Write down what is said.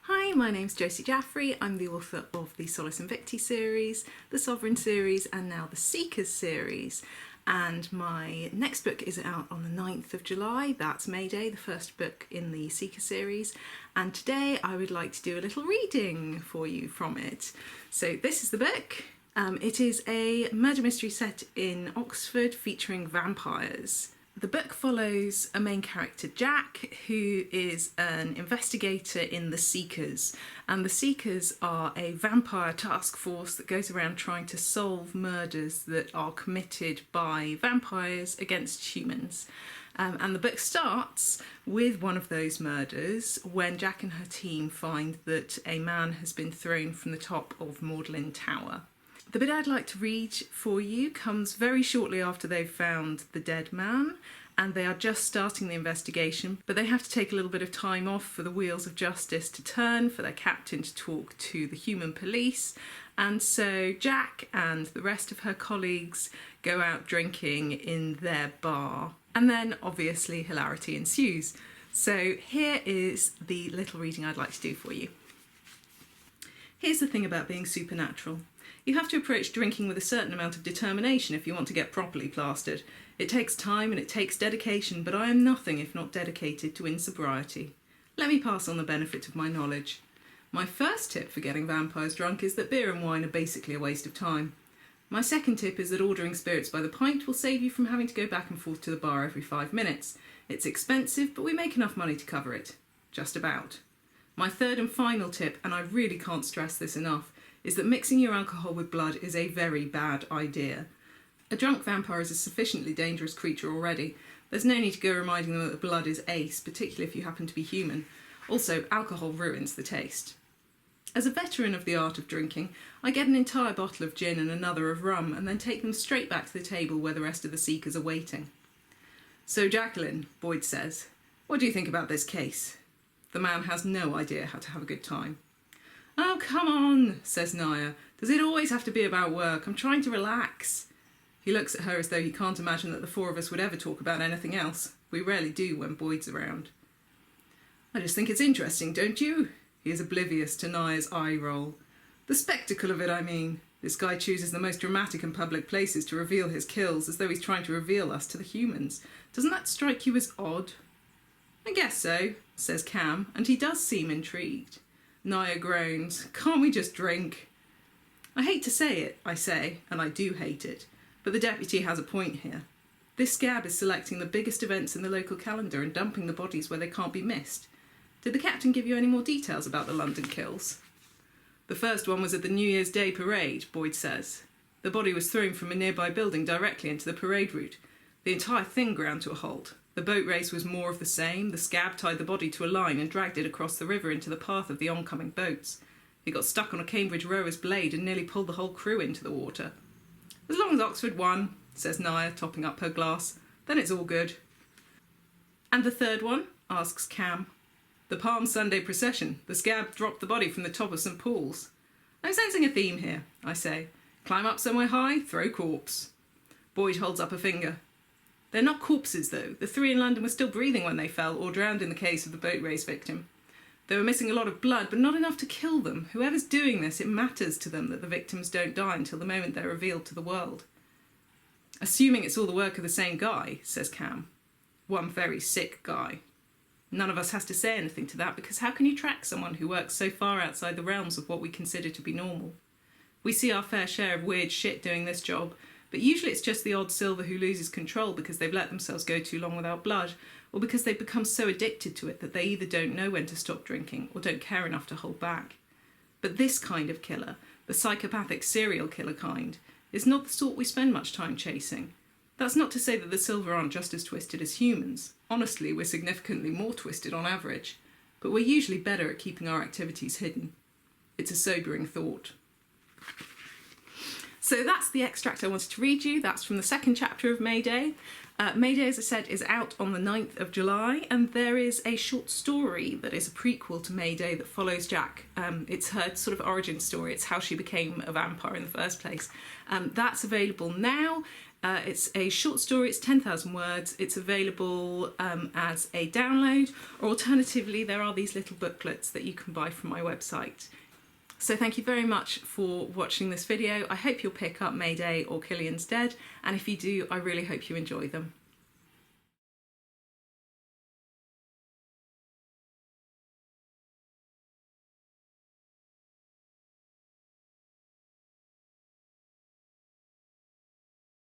Hi, my name's Josie Jaffrey. I'm the author of the Solace Invicti series, the Sovereign series, and now the Seekers series. And my next book is out on the 9th of July. That's May Day, the first book in the Seeker series. And today I would like to do a little reading for you from it. So this is the book. It is a murder mystery set in Oxford featuring vampires. The book follows a main character, Jack, who is an investigator in the Seekers. And the Seekers are a vampire task force that goes around trying to solve murders that are committed by vampires against humans. And the book starts with one of those murders when Jack and her team find that a man has been thrown from the top of Magdalen Tower. The bit I'd like to read for you comes very shortly after they've found the dead man, and they are just starting the investigation, but they have to take a little bit of time off for the wheels of justice to turn, for their captain to talk to the human police, and so Jack and the rest of her colleagues go out drinking in their bar, and then obviously hilarity ensues. So here is the little reading I'd like to do for you. Here's the thing about being supernatural. You have to approach drinking with a certain amount of determination if you want to get properly plastered. It takes time and it takes dedication, but I am nothing if not dedicated to insobriety. Let me pass on the benefit of my knowledge. My first tip for getting vampires drunk is that beer and wine are basically a waste of time. My second tip is that ordering spirits by the pint will save you from having to go back and forth to the bar every 5 minutes. It's expensive, but we make enough money to cover it. Just about. My third and final tip, and I really can't stress this enough, is that mixing your alcohol with blood is a very bad idea. A drunk vampire is a sufficiently dangerous creature already. There's no need to go reminding them that the blood is ace, particularly if you happen to be human. Also, alcohol ruins the taste. As a veteran of the art of drinking, I get an entire bottle of gin and another of rum, and then take them straight back to the table where the rest of the Seekers are waiting. So Jacqueline, Boyd says, what do you think about this case? The man has no idea how to have a good time. Oh, come on, says Naya. Does it always have to be about work? I'm trying to relax. He looks at her as though he can't imagine that the four of us would ever talk about anything else. We rarely do when Boyd's around. I just think it's interesting, don't you? He is oblivious to Naya's eye roll. The spectacle of it, I mean. This guy chooses the most dramatic and public places to reveal his kills, as though he's trying to reveal us to the humans. Doesn't that strike you as odd? I guess so, says Cam, and he does seem intrigued. Naya groans. Can't we just drink? I hate to say it, I say, and I do hate it, but the deputy has a point here. This scab is selecting the biggest events in the local calendar and dumping the bodies where they can't be missed. Did the captain give you any more details about the London kills? The first one was at the New Year's Day parade, Boyd says. The body was thrown from a nearby building directly into the parade route. The entire thing ground to a halt. The boat race was more of the same. The scab tied the body to a line and dragged it across the river into the path of the oncoming boats. He got stuck on a Cambridge rower's blade and nearly pulled the whole crew into the water. As long as Oxford won, says Naya, topping up her glass, then it's all good. And the third one? Asks Cam. The Palm Sunday procession. The scab dropped the body from the top of St Paul's. I'm sensing a theme here, I say. Climb up somewhere high, throw corpse. Boyd holds up a finger. They're not corpses, though. The three in London were still breathing when they fell, or drowned in the case of the boat race victim. They were missing a lot of blood, but not enough to kill them. Whoever's doing this, it matters to them that the victims don't die until the moment they're revealed to the world. Assuming it's all the work of the same guy, says Cam. One very sick guy. None of us has to say anything to that, because how can you track someone who works so far outside the realms of what we consider to be normal? We see our fair share of weird shit doing this job, but usually it's just the odd silver who loses control because they've let themselves go too long without blood, or because they've become so addicted to it that they either don't know when to stop drinking or don't care enough to hold back. But this kind of killer, the psychopathic serial killer kind, is not the sort we spend much time chasing. That's not to say that the silver aren't just as twisted as humans. Honestly, we're significantly more twisted on average, but we're usually better at keeping our activities hidden. It's a sobering thought. So that's the extract I wanted to read you. That's from the second chapter of May Day. May Day, as I said, is out on the 9th of July, and there is a short story that is a prequel to May Day that follows Jack. It's her sort of origin story. It's how she became a vampire in the first place. That's available now. It's a short story, it's 10,000 words. It's available as a download, or alternatively there are these little booklets that you can buy from my website. So thank you very much for watching this video. I hope you'll pick up Mayday or Killian's Dead, and if you do, I really hope you enjoy them.